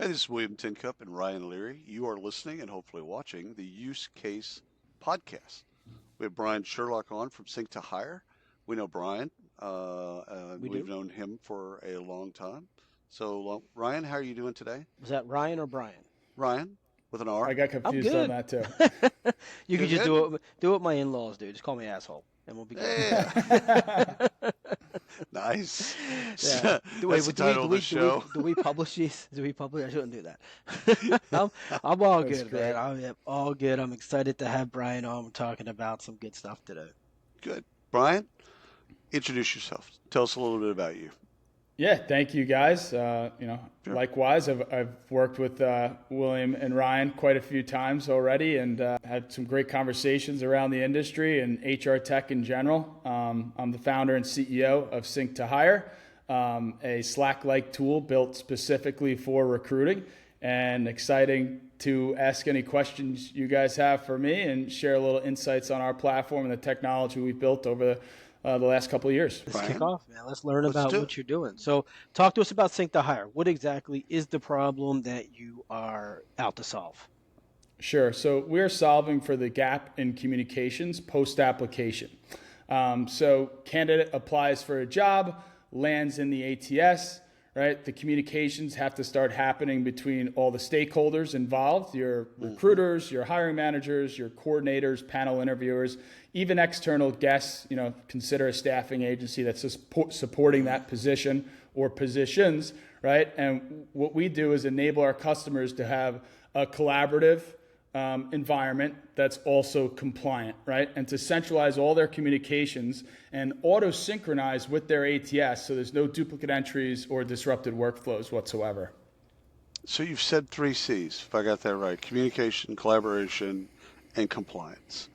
This is William Tincup and Ryan Leary. You are listening and hopefully watching the Use Case podcast. We have Brian Sherlock on from Sync2Hire. We know Brian. We've known him for a long time. So, Ryan, how are you doing today? Was that Ryan or Brian? Ryan, with an R. I got confused on that too. You can just do what my in-laws do. Just call me asshole, and we'll be good. Yeah. Nice. Yeah. That's the title of the show. Do we publish these? I shouldn't do that. I'm all good, man. I'm all good. I'm excited to have Brian on. We're talking about some good stuff today. Good. Brian, introduce yourself. Tell us a little bit about you. Yeah, thank you guys. Sure. Likewise, I've worked with William and Ryan quite a few times already, and had some great conversations around the industry and HR tech in general. I'm the founder and CEO of Sync2Hire, a Slack-like tool built specifically for recruiting, and exciting to ask any questions you guys have for me and share a little insights on our platform and the technology we've built over the last couple of years. Let's kick off, man. Let's learn about what you're doing. So talk to us about Sync2Hire. What exactly is the problem that you are out to solve? Sure. So we're solving for the gap in communications post-application. So candidate applies for a job, lands in the ATS, right? The communications have to start happening between all the stakeholders involved, your recruiters, your hiring managers, your coordinators, panel interviewers, even external guests. Consider a staffing agency that's supporting that position or positions, right? And what we do is enable our customers to have a collaborative environment that's also compliant, right? And to centralize all their communications and auto-synchronize with their ATS so there's no duplicate entries or disrupted workflows whatsoever. So you've said 3 C's, if I got that right: communication, collaboration, and compliance,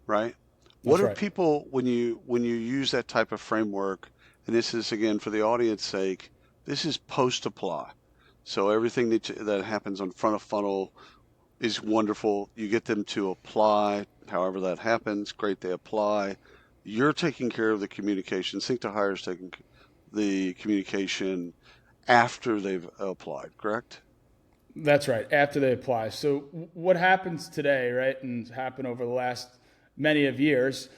right? What are people, when you use that type of framework, and this is, again, for the audience sake, this is post-apply. So everything that happens on front of funnel is wonderful. You get them to apply, however that happens. Great, they apply. You're taking care of the communication. Sync2Hire is taking the communication after they've applied, correct? That's right, after they apply. So what happens today, right, and happened over the last many of years,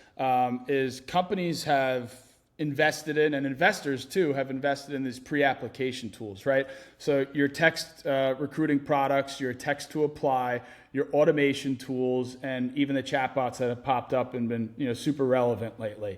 is companies have invested in, and investors too have invested in these pre-application tools, right? So your text recruiting products, your text to apply, your automation tools, and even the chatbots that have popped up and been super relevant lately.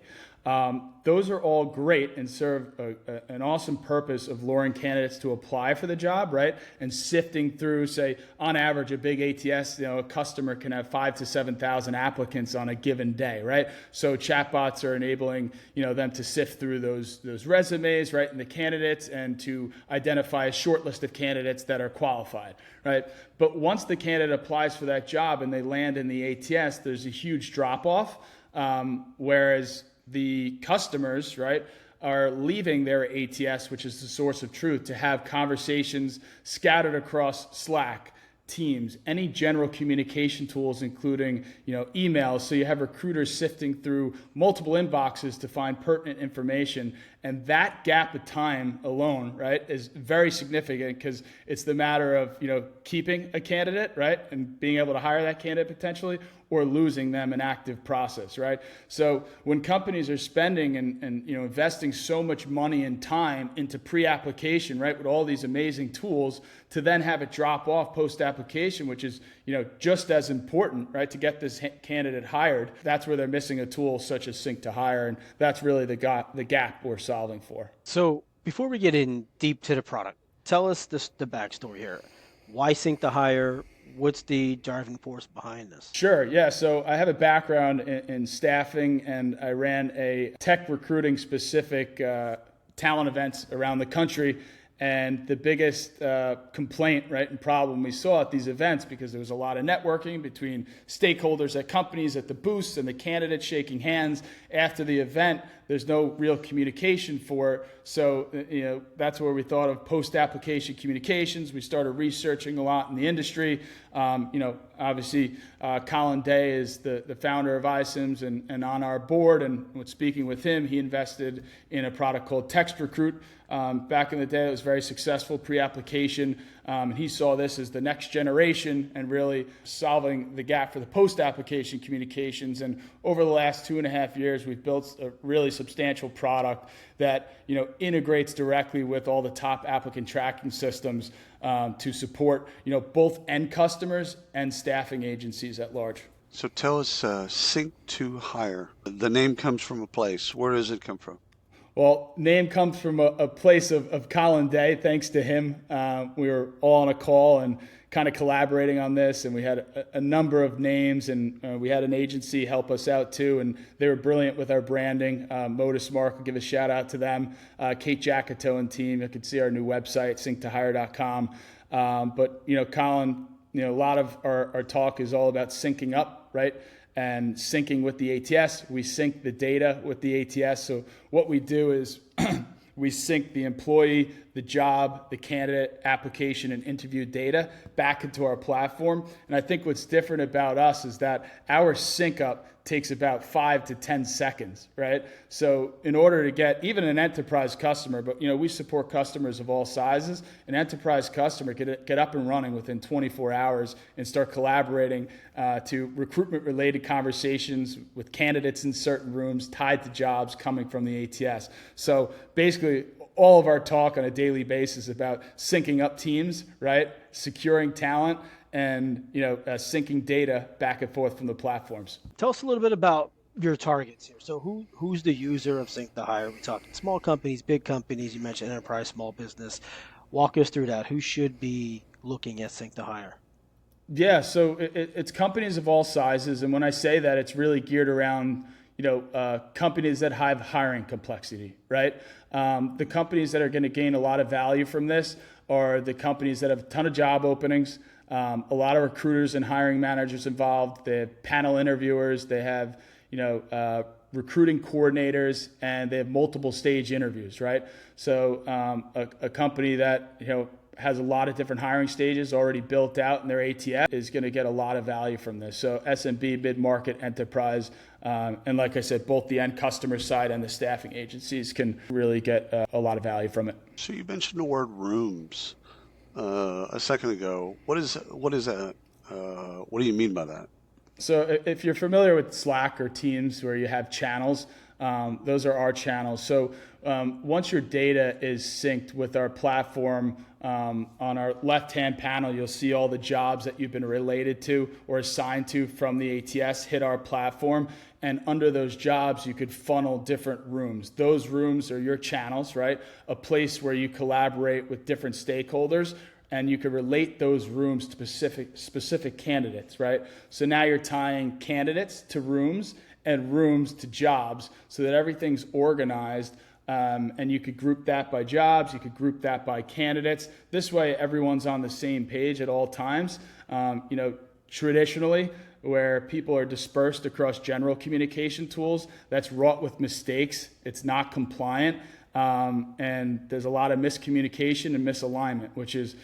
Those are all great and serve an awesome purpose of luring candidates to apply for the job, right? And sifting through, say, on average, a big ATS, a customer can have 5,000 to 7,000 applicants on a given day, right? So chatbots are enabling, them to sift through those resumes, right, and the candidates, and to identify a short list of candidates that are qualified, right? But once the candidate applies for that job and they land in the ATS, there's a huge drop-off, whereas the customers, right, are leaving their ATS, which is the source of truth, to have conversations scattered across Slack, Teams, any general communication tools, including emails. So you have recruiters sifting through multiple inboxes to find pertinent information, and that gap of time alone, right, is very significant, because it's the matter of keeping a candidate, right, and being able to hire that candidate potentially, or losing them in active process, right? So when companies are spending and investing so much money and time into pre-application, right, with all these amazing tools, to then have it drop off post-application, which is just as important, right, to get this candidate hired, that's where they're missing a tool such as Sync2Hire, and that's really the gap we're solving for. So before we get in deep to the product, tell us the backstory here. Why Sync2Hire? What's the driving force behind this? Sure, yeah. So I have a background in staffing, and I ran a tech recruiting specific talent events around the country. And the biggest complaint, right, and problem we saw at these events, because there was a lot of networking between stakeholders at companies at the booths and the candidates shaking hands after the event, there's no real communication for it. So, that's where we thought of post-application communications. We started researching a lot in the industry. Obviously, Colin Day is the founder of iCIMS and on our board. And when speaking with him, he invested in a product called Text Recruit. Back in the day, it was very successful pre-application. And he saw this as the next generation and really solving the gap for the post-application communications. And over the last 2.5 years, we've built a really substantial product that integrates directly with all the top applicant tracking systems to support both end customers and staffing agencies at large. So tell us, Sync2Hire. The name comes from a place. Where does it come from? Well, name comes from a place of Colin Day. Thanks to him, we were all on a call and kind of collaborating on this, and we had a number of names, and we had an agency help us out too, and they were brilliant with our branding. Modus Mark, I'll give a shout out to them. Kate Jacato and team, you can see our new website, sync2hire.com. But Colin, a lot of our talk is all about syncing up, right? And syncing with the ATS. We sync the data with the ATS. So what we do is we sync the employee, the job, the candidate, application, and interview data back into our platform. And I think what's different about us is that our sync up takes about 5 to 10 seconds, right? So in order to get even an enterprise customer, but we support customers of all sizes, an enterprise customer could get up and running within 24 hours and start collaborating to recruitment related conversations with candidates in certain rooms tied to jobs coming from the ATS. So basically all of our talk on a daily basis about syncing up teams, right? Securing talent, and syncing data back and forth from the platforms. Tell us a little bit about your targets here. So who's the user of Sync2Hire? We talking small companies, big companies. You mentioned enterprise, small business. Walk us through that. Who should be looking at Sync2Hire? Yeah, so it's companies of all sizes, and when I say that, it's really geared around companies that have hiring complexity, right? The companies that are going to gain a lot of value from this are the companies that have a ton of job openings. A lot of recruiters and hiring managers involved. They have panel interviewers. They have, recruiting coordinators, and they have multiple stage interviews, right? So a company that, has a lot of different hiring stages already built out in their ATS is going to get a lot of value from this. So SMB, mid-market, enterprise, and like I said, both the end customer side and the staffing agencies can really get a lot of value from it. So you mentioned the word rooms a second ago. What is that? What do you mean by that? So if you're familiar with Slack or Teams where you have channels, those are our channels. So once your data is synced with our platform, on our left-hand panel, you'll see all the jobs that you've been related to or assigned to from the ATS hit our platform. And under those jobs, you could funnel different rooms. Those rooms are your channels, right? A place where you collaborate with different stakeholders, and you can relate those rooms to specific candidates, right? So now you're tying candidates to rooms and rooms to jobs so that everything's organized. And you could group that by jobs, you could group that by candidates. This way, everyone's on the same page at all times. Traditionally, where people are dispersed across general communication tools, that's wrought with mistakes. It's not compliant. And there's a lot of miscommunication and misalignment, which is,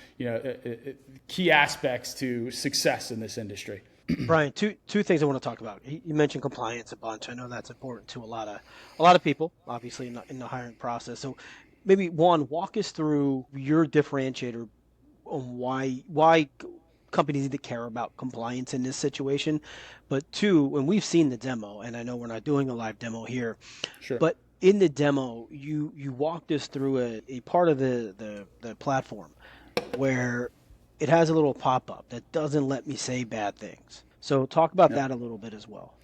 key aspects to success in this industry. Brian, two things I want to talk about. You mentioned compliance a bunch. I know that's important to a lot of people, obviously in the hiring process. So maybe one, walk us through your differentiator on why companies need to care about compliance in this situation. But two, when we've seen the demo, and I know we're not doing a live demo here, Sure. But in the demo, you walked us through a part of the platform where it has a little pop-up that doesn't let me say bad things. So talk about that a little bit as well.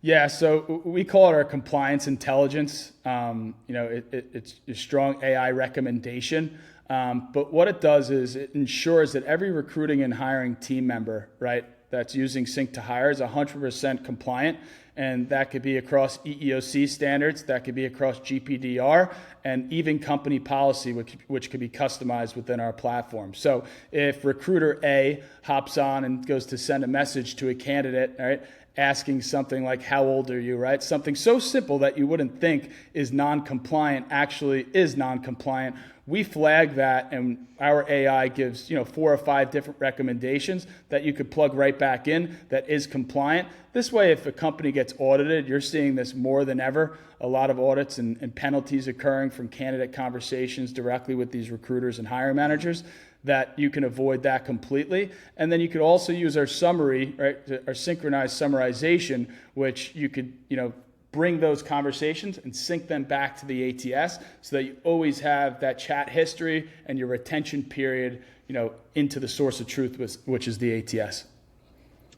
Yeah, so we call it our compliance intelligence. It's a strong AI recommendation. But what it does is it ensures that every recruiting and hiring team member, right, that's using Sync2Hire is 100% compliant. And that could be across EEOC standards, that could be across GPDR, and even company policy, which could be customized within our platform. So if recruiter A hops on and goes to send a message to a candidate, right, asking something like, how old are you, right? Something so simple that you wouldn't think is non-compliant actually is non-compliant. We flag that, and our AI gives 4 or 5 different recommendations that you could plug right back in that is compliant. This way, if a company gets audited, you're seeing this more than ever, a lot of audits and penalties occurring from candidate conversations directly with these recruiters and hiring managers. that you can avoid that completely. And then you could also use our summary, right, our synchronized summarization, which you could, bring those conversations and sync them back to the ATS so that you always have that chat history and your retention period, into the source of truth, which is the ATS.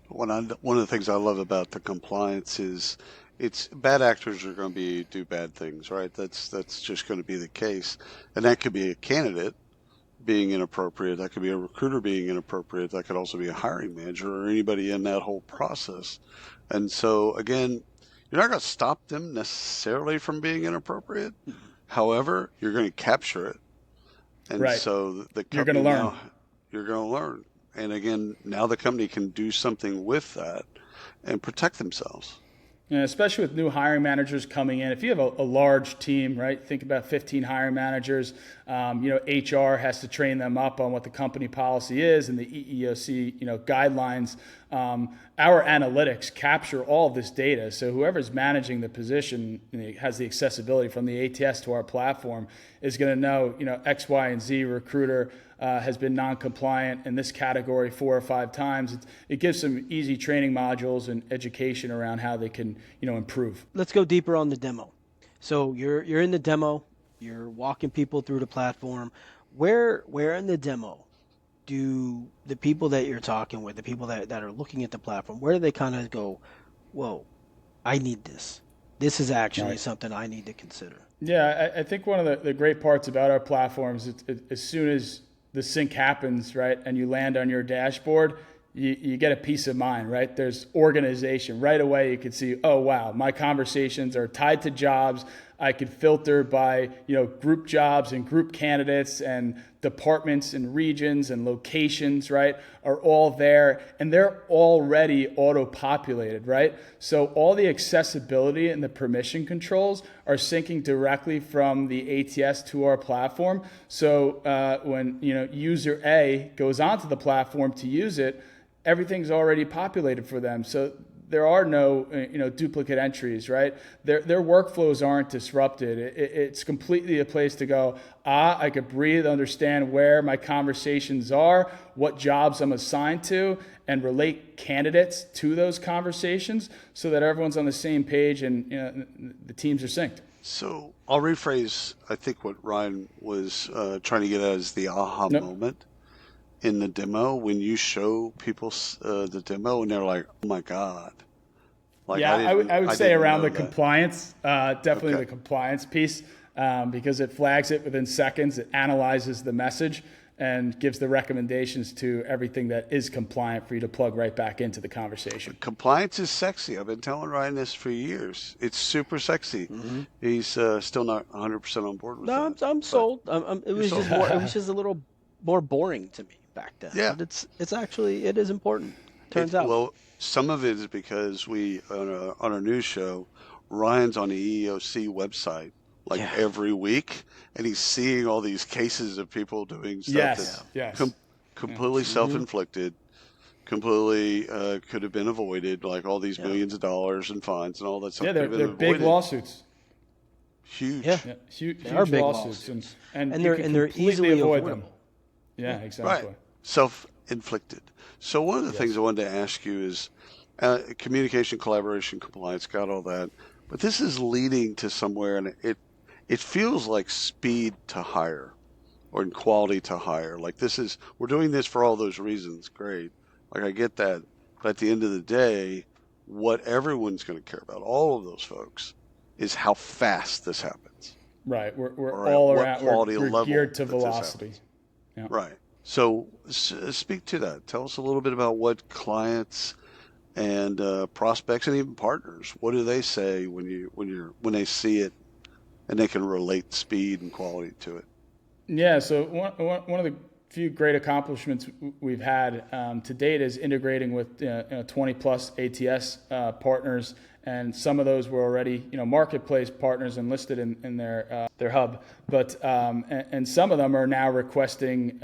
One of the things I love about the compliance is it's bad actors are going to do bad things, right? That's just going to be the case. And that could be a candidate being inappropriate. That could be a recruiter being inappropriate. That could also be a hiring manager or anybody in that whole process. And so again, you're not going to stop them necessarily from being inappropriate. However, you're going to capture it. And right. So you're going to learn. You're going to learn. And again, now the company can do something with that and protect themselves. Yeah, especially with new hiring managers coming in. If you have a large team, right, think about 15 hiring managers, HR has to train them up on what the company policy is and the EEOC, guidelines. Our analytics capture all of this data. So whoever's managing the position has the accessibility from the ATS to our platform is going to know, X, Y, and Z recruiter has been non-compliant in this category 4 or 5 times. It gives some easy training modules and education around how they can, improve. Let's go deeper on the demo. So you're in the demo, you're walking people through the platform. Where in the demo do the people that you're talking with, the people that are looking at the platform, where do they kind of go, whoa, I need this. This is actually something I need to consider. Yeah, I think one of the great parts about our platforms is as soon as the sync happens, right, and you land on your dashboard, you get a peace of mind, right? There's organization. Right away, you can see, oh, wow, my conversations are tied to jobs. I could filter by, group jobs and group candidates, and departments and regions and locations, right, are all there, and they're already auto-populated, right? So all the accessibility and the permission controls are syncing directly from the ATS to our platform. So when, user A goes onto the platform to use it, everything's already populated for them. So there are no, duplicate entries, right? Their workflows aren't disrupted. It's completely a place to go, I could breathe, understand where my conversations are, what jobs I'm assigned to, and relate candidates to those conversations so that everyone's on the same page and the teams are synced. So I'll rephrase, I think what Ryan was trying to get at is the aha moment in the demo, when you show people the demo and they're like, oh my God. Like, yeah, I would say around the compliance, definitely the compliance piece, because it flags it within seconds. It analyzes the message and gives the recommendations to everything that is compliant for you to plug right back into the conversation. Compliance is sexy. I've been telling Ryan this for years. It's super sexy. Mm-hmm. He's still not 100% on board with that. No, I'm sold. It was just a little more boring to me back then. Yeah. But it is important. Turns out. Well, some of it is because we, on our news show, Ryan's on the EEOC website every week, and he's seeing all these cases of people doing stuff completely self-inflicted, completely could have been avoided, like all these millions of dollars in fines and all that stuff. Yeah, they're big lawsuits. Huge. Yeah, huge they are big lawsuits. And they're easily avoid avoidable. them. Yeah, exactly. Right. Self-inflicted. So one of the things I wanted to ask you is communication, collaboration, compliance, got all that. But this is leading to somewhere, and it feels like speed to hire or quality to hire. Like we're doing this for all those reasons. Great. Like I get that. But at the end of the day, what everyone's going to care about, all of those folks, is how fast this happens. Right. We're all around. We're geared to velocity. Yeah. Right. So speak to that. Tell us a little bit about what clients and prospects and even partners, what do they say when they see it and they can relate speed and quality to it? Yeah. So one of the few great accomplishments we've had to date is integrating with 20 plus ATS partners. And some of those were already, marketplace partners and listed in their hub. But and some of them are now requesting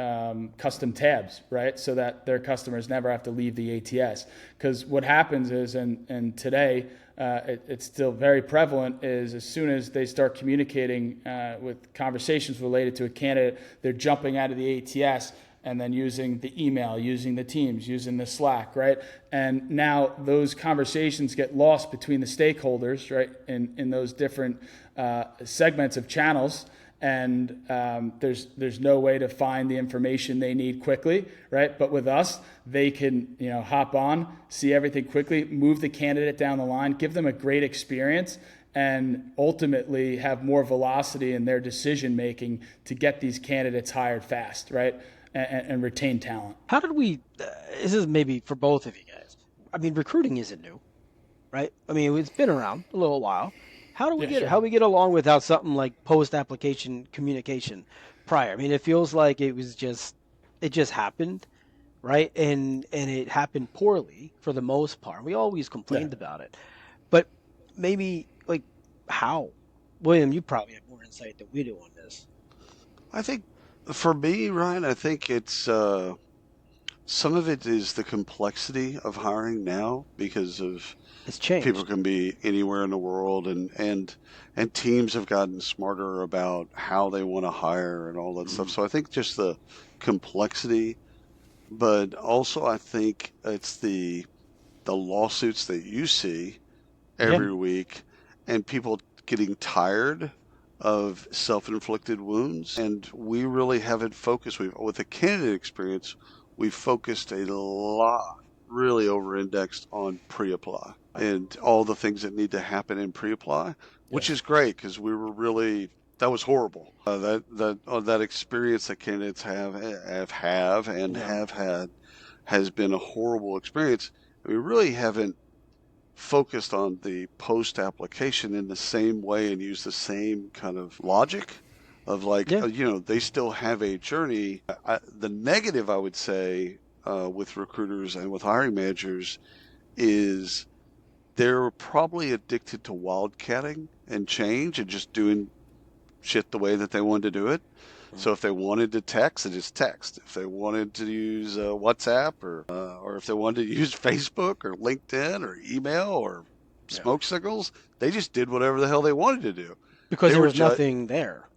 custom tabs, right? So that their customers never have to leave the ATS. Because what happens is, and today it's still very prevalent, is as soon as they start communicating with conversations related to a candidate, they're jumping out of the ATS and then using the email, using the Teams, using the Slack, right? And now those conversations get lost between the stakeholders, right, in those different segments of channels. And there's no way to find the information they need quickly, right? But with us, they can hop on, see everything quickly, move the candidate down the line, give them a great experience, and ultimately have more velocity in their decision making to get these candidates hired fast, right? And retain talent. How did we? This is maybe for both of you guys. I mean, recruiting isn't new, right? I mean, it's been around a little while. How do we get it? How do we get along without something like post-application communication prior? I mean, it feels like it just happened, right? And it happened poorly for the most part. We always complained about it, but maybe like how? William, you probably have more insight than we do on this. I think for me, Ryan, I think it's some of it is the complexity of hiring now because of it's changed. People can be anywhere in the world, and teams have gotten smarter about how they want to hire and all that stuff. So I think just the complexity, but also I think it's the lawsuits that you see every week, and people getting tired of self-inflicted wounds. And we really haven't focused. With the candidate experience, we've focused a lot, really over-indexed on pre-apply and all the things that need to happen in pre-apply, which is great because we were really, that was horrible. That experience that candidates have had has been a horrible experience. We really haven't focused on the post-application in the same way and used the same kind of logic of they still have a journey. The negative, I would say, with recruiters and with hiring managers is they're probably addicted to wildcatting and change and just doing shit the way that they wanted to do it. So if they wanted to text, they just text. If they wanted to use WhatsApp or if they wanted to use Facebook or LinkedIn or email or smoke signals, they just did whatever the hell they wanted to do. Because there was nothing there.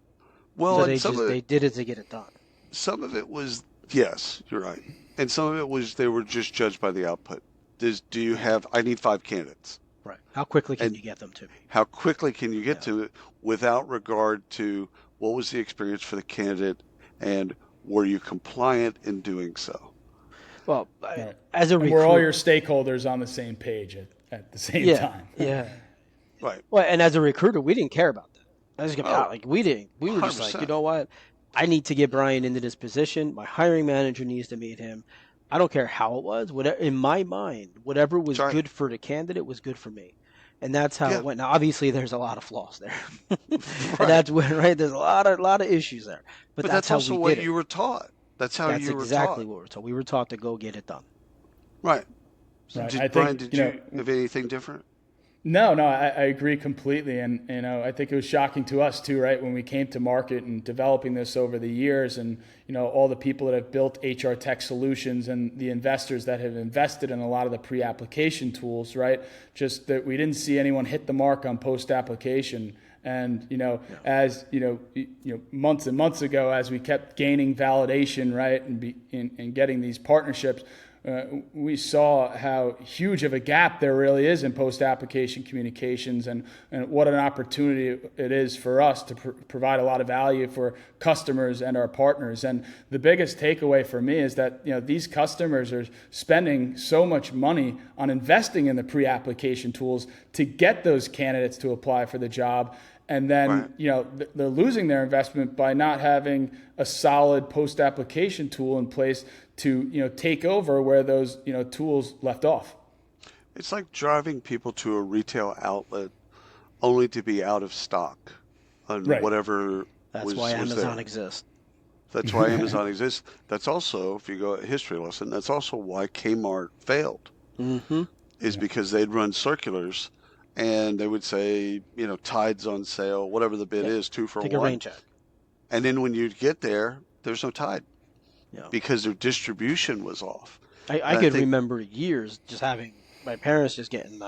Well, so they did it to get it done. Some of it was, yes, you're right. And some of it was they were just judged by the output. I need 5 candidates. Right. How quickly can you get them to me? How quickly can you get to it without regard to what was the experience for the candidate and were you compliant in doing so? Well, as a recruiter, we're all your stakeholders on the same page at the same time. Yeah. Right. Well, and as a recruiter, we didn't care about that. I just we didn't. We were 100%. Just like, you know what? I need to get Brian into this position. My hiring manager needs to meet him. I don't care how it was. Whatever, in my mind, whatever was good for the candidate was good for me. And that's how it went. Now, obviously, there's a lot of flaws there. And that's when, there's a lot of issues there. But that's how also what you were taught. That's you were taught. That's exactly what we were taught. We were taught to go get it done. Right. Brian, did you have anything different? No, I agree completely. And, I think it was shocking to us too, right? When we came to market and developing this over the years and, all the people that have built HR tech solutions and the investors that have invested in a lot of the pre-application tools, right? Just that we didn't see anyone hit the mark on post-application. And, as, months and months ago, as we kept gaining validation, right? And getting these partnerships, we saw how huge of a gap there really is in post-application communications and what an opportunity it is for us to provide a lot of value for customers and our partners. And the biggest takeaway for me is that, these customers are spending so much money on investing in the pre-application tools to get those candidates to apply for the job. And then, they're losing their investment by not having a solid post-application tool in place to, take over where those, tools left off. It's like driving people to a retail outlet only to be out of stock on whatever That's why Amazon exists. That's why Amazon exists. That's also, if you go a history lesson, that's also why Kmart failed. Mm-hmm. Is because they'd run circulars and they would say, Tide's on sale, whatever the bid is, 2 for 1. Take a rain check. And then when you get there, there's no Tide. Yeah. Because their distribution was off. I could remember years just having my parents just getting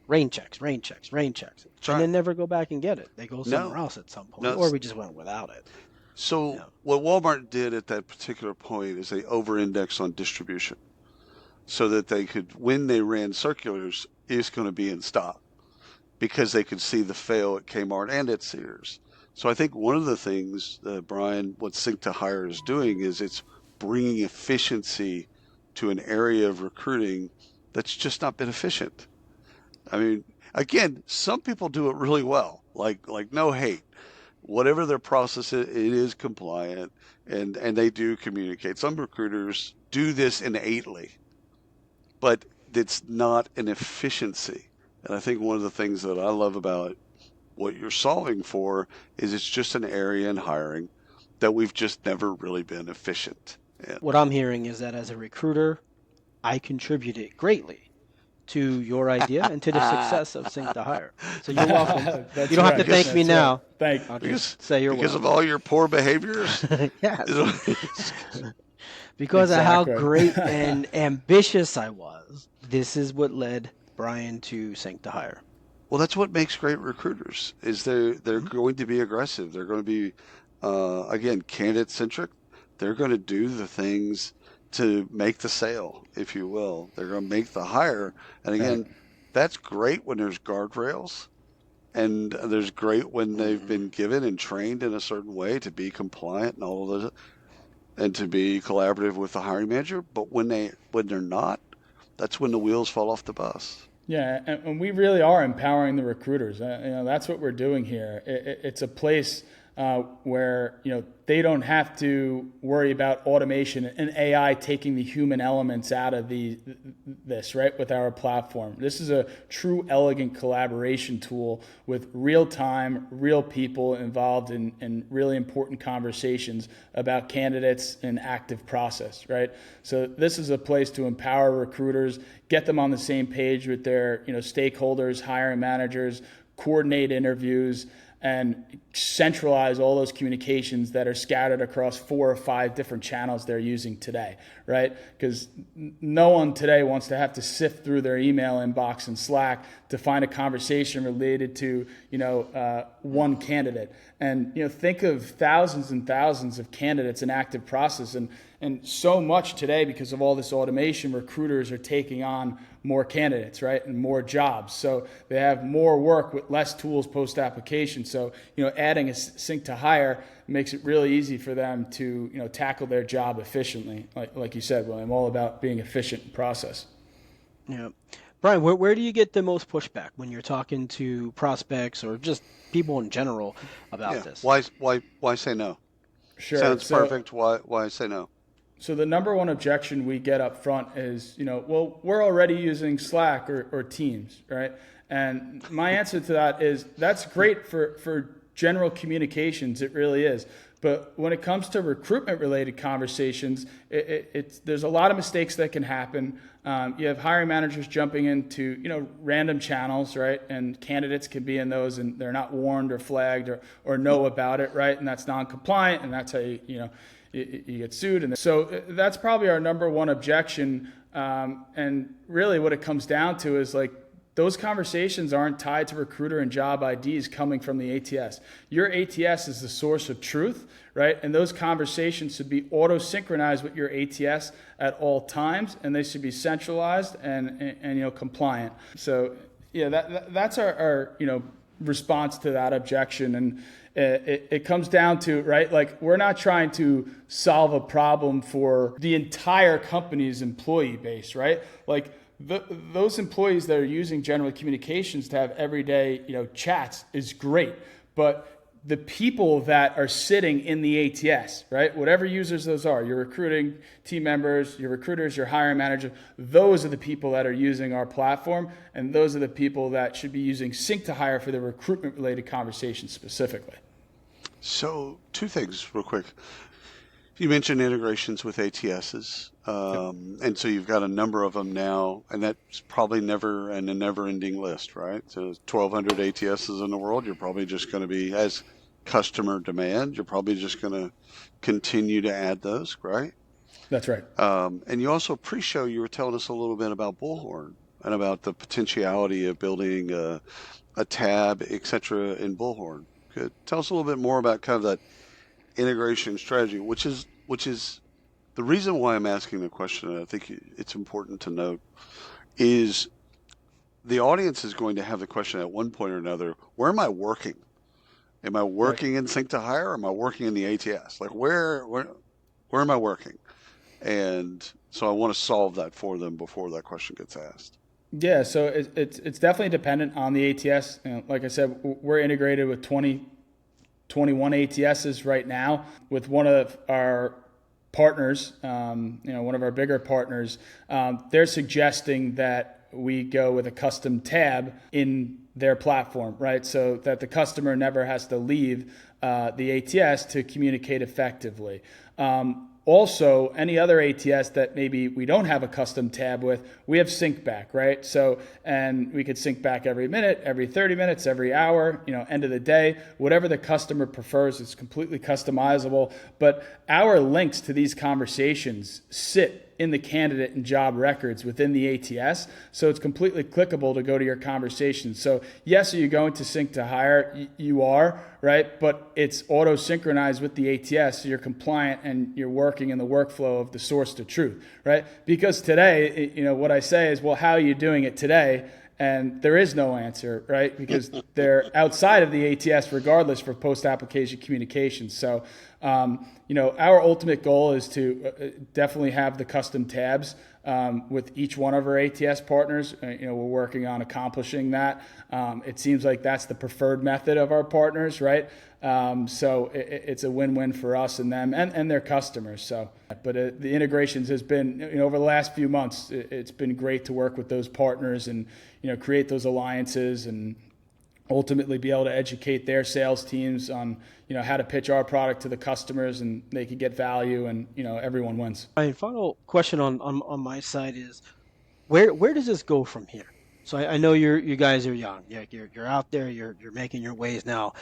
rain checks, and then never go back and get it. They go somewhere else at some point, or we just went without it. So what Walmart did at that particular point is they over-indexed on distribution so that they could, when they ran circulars, it's going to be in stock because they could see the fail at Kmart and at Sears. So I think one of the things, Brian, what Sync2Hire is doing is it's bringing efficiency to an area of recruiting that's just not been efficient. I mean, again, some people do it really well, like no hate. Whatever their process is, it is compliant and they do communicate. Some recruiters do this innately, but it's not an efficiency. And I think one of the things that I love about what you're solving for is it's just an area in hiring that we've just never really been efficient in. What I'm hearing is that as a recruiter, I contributed greatly to your idea and to the success of Sync2Hire. So you're welcome. You don't have to thank me now. Thank I'll just say you're because welcome. of all your poor behaviors. Yes. Because of how great and ambitious I was. This is what led Brian to Sync2Hire. Well, that's what makes great recruiters is they're going to be aggressive. They're going to be, again, candidate centric. They're going to do the things to make the sale, if you will. They're going to make the hire. And again, that's great when there's guardrails, and there's great when they've been given and trained in a certain way to be compliant and all of those, and to be collaborative with the hiring manager. But when they're not, that's when the wheels fall off the bus. Yeah, and we really are empowering the recruiters. That's what we're doing here. It's a place where they don't have to worry about automation and AI taking the human elements out of this, right, with our platform. This is a true elegant collaboration tool with real time, real people involved in really important conversations about candidates and active process, right? So this is a place to empower recruiters, get them on the same page with their stakeholders, hiring managers, coordinate interviews, and centralize all those communications that are scattered across 4 or 5 different channels they're using today, right? Because no one today wants to have to sift through their email inbox and Slack to find a conversation related to, one candidate. And, think of thousands and thousands of candidates in active process. And so much today, because of all this automation, recruiters are taking on more candidates, right, and more jobs. So they have more work with less tools post-application. So, adding a Sync2Hire makes it really easy for them to, tackle their job efficiently. Like you said, William, all about being efficient in process. Yeah. Brian, where do you get the most pushback when you're talking to prospects or just people in general about this? Why say no? Sure. Sounds perfect. Why say no? So the number one objection we get up front is, well, we're already using Slack or Teams, right? And my answer to that is that's great for general communications. It really is. But when it comes to recruitment-related conversations, there's a lot of mistakes that can happen. You have hiring managers jumping into random channels, right? And candidates can be in those, and they're not warned or flagged or know about it, right? And that's non-compliant, and that's how you get sued. And so that's probably our number one objection. And really, what it comes down to is those conversations aren't tied to recruiter and job IDs coming from the ATS. Your ATS is the source of truth, right? And those conversations should be auto-synchronized with your ATS at all times, and they should be centralized and compliant. So that's our response to that objection. And it comes down to, right, we're not trying to solve a problem for the entire company's employee base, right? Those employees that are using general communications to have everyday, chats is great, but the people that are sitting in the ATS, right, whatever users those are, your recruiting team members, your recruiters, your hiring manager, those are the people that are using our platform, and those are the people that should be using Sync2Hire for the recruitment-related conversations specifically. So 2 things real quick. You mentioned integrations with ATSs, and so you've got a number of them now, and that's probably never a never-ending list, right? So 1,200 ATSs in the world, you're probably just going to be, as customer demand, you're probably just going to continue to add those, right? That's right. And you also, pre-show, you were telling us a little bit about Bullhorn and about the potentiality of building a tab, et cetera, in Bullhorn. Tell us a little bit more about kind of that integration strategy, which is the reason why I'm asking the question, and I think it's important to note, is the audience is going to have the question at one point or another, where am I working? Am I working in Sync2Hire, or am I working in the ATS? Like where am I working? And so I want to solve that for them before that question gets asked. Yeah, so it's definitely dependent on the ATS. Like I said, we're integrated with 21 ATSs right now. With one of our partners, one of our bigger partners, they're suggesting that we go with a custom tab in their platform, right? So that the customer never has to leave the ATS to communicate effectively. Also, any other ATS that maybe we don't have a custom tab with, we have sync back, right? So, and we could sync back every minute, every 30 minutes, every hour, end of the day, whatever the customer prefers. It's completely customizable. But our links to these conversations sit in the candidate and job records within the ATS. So it's completely clickable to go to your conversation. So yes, are you going to Sync2Hire? You are, right? But it's auto-synchronized with the ATS, so you're compliant and you're working in the workflow of the source to truth, right? Because today, what I say is, well, how are you doing it today? And there is no answer, right? Because they're outside of the ATS regardless for post-application communications. So, our ultimate goal is to definitely have the custom tabs with each one of our ATS partners. We're working on accomplishing that. It seems like that's the preferred method of our partners, right? So it's a win-win for us and them and their customers. So, but the integrations has been, over the last few months, it's been great to work with those partners and, create those alliances and ultimately be able to educate their sales teams on, how to pitch our product to the customers and they can get value and, everyone wins. My final question on my side is, where does this go from here? So I know you guys are young. You're out there. You're making your ways now.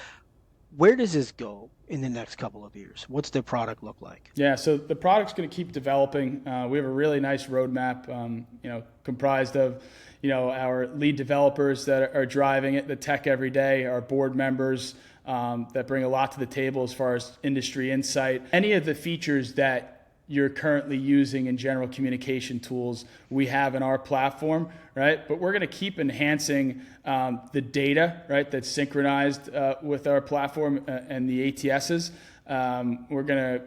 Where does this go in the next couple of years? What's the product look like? Yeah, so the product's going to keep developing. We have a really nice roadmap, comprised of, our lead developers that are driving it, the tech every day, our board members that bring a lot to the table as far as industry insight. Any of the features that you're currently using in general communication tools we have in our platform, right? But we're going to keep enhancing the data, right, that's synchronized with our platform and the ATSs. We're going to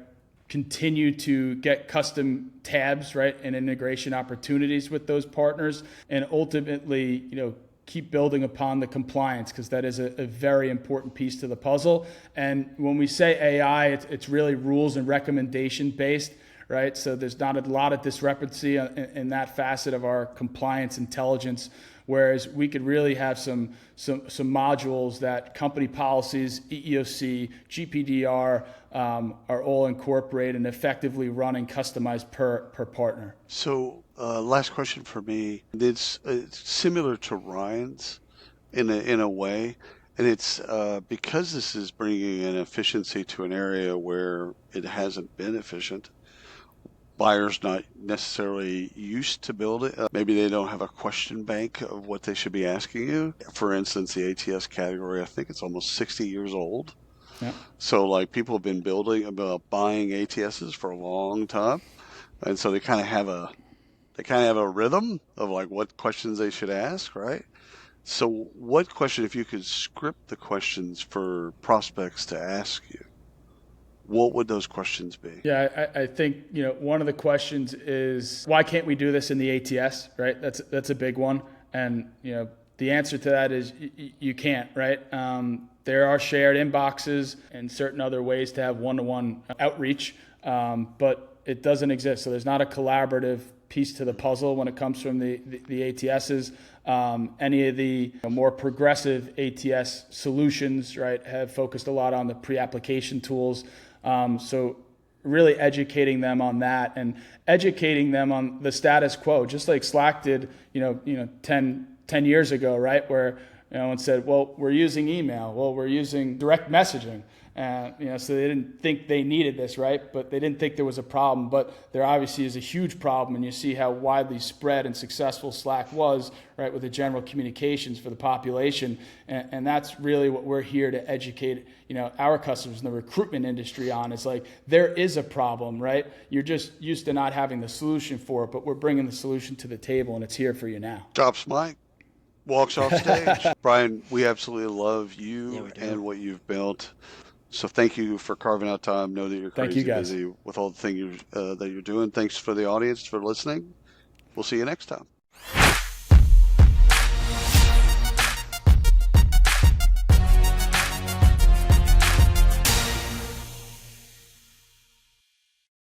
continue to get custom tabs, right, and integration opportunities with those partners, and ultimately, keep building upon the compliance, because that is a very important piece to the puzzle. And when we say AI, it's really rules and recommendation based, right? So there's not a lot of discrepancy in that facet of our compliance intelligence, whereas we could really have some modules that company policies, EEOC, GPDR are all incorporated and effectively running customized per partner. So last question for me. It's similar to Ryan's in a way, and it's because this is bringing an efficiency to an area where it hasn't been efficient. Buyers not necessarily used to build it. Maybe they don't have a question bank of what they should be asking you. For instance, the ATS category, I think it's almost 60 years old. Yeah. So people have been buying ATSs for a long time, and so they kind of have a rhythm of what questions they should ask, right? So what question, if you could script the questions for prospects to ask you, what would those questions be? Yeah, I think, one of the questions is, why can't we do this in the ATS, right? That's a big one. And, the answer to that is you can't, right? There are shared inboxes and certain other ways to have one-to-one outreach, but it doesn't exist. So there's not a collaborative piece to the puzzle when it comes from the ATSs. Any of the more progressive ATS solutions, right, have focused a lot on the pre-application tools. So really educating them on that and educating them on the status quo, just like Slack did, 10 years ago, right? Where, and said, well, we're using email. Well, we're using direct messaging. So they didn't think they needed this, right? But they didn't think there was a problem. But there obviously is a huge problem, and you see how widely spread and successful Slack was, right, with the general communications for the population. And that's really what we're here to educate, our customers in the recruitment industry on. It's like, there is a problem, right? You're just used to not having the solution for it, but we're bringing the solution to the table, and it's here for you now. Drops mic, walks off stage. Brian, we absolutely love you and what you've built. So thank you for carving out time. Know that you're crazy busy with all the things that you're doing. Thanks for the audience for listening. We'll see you next time.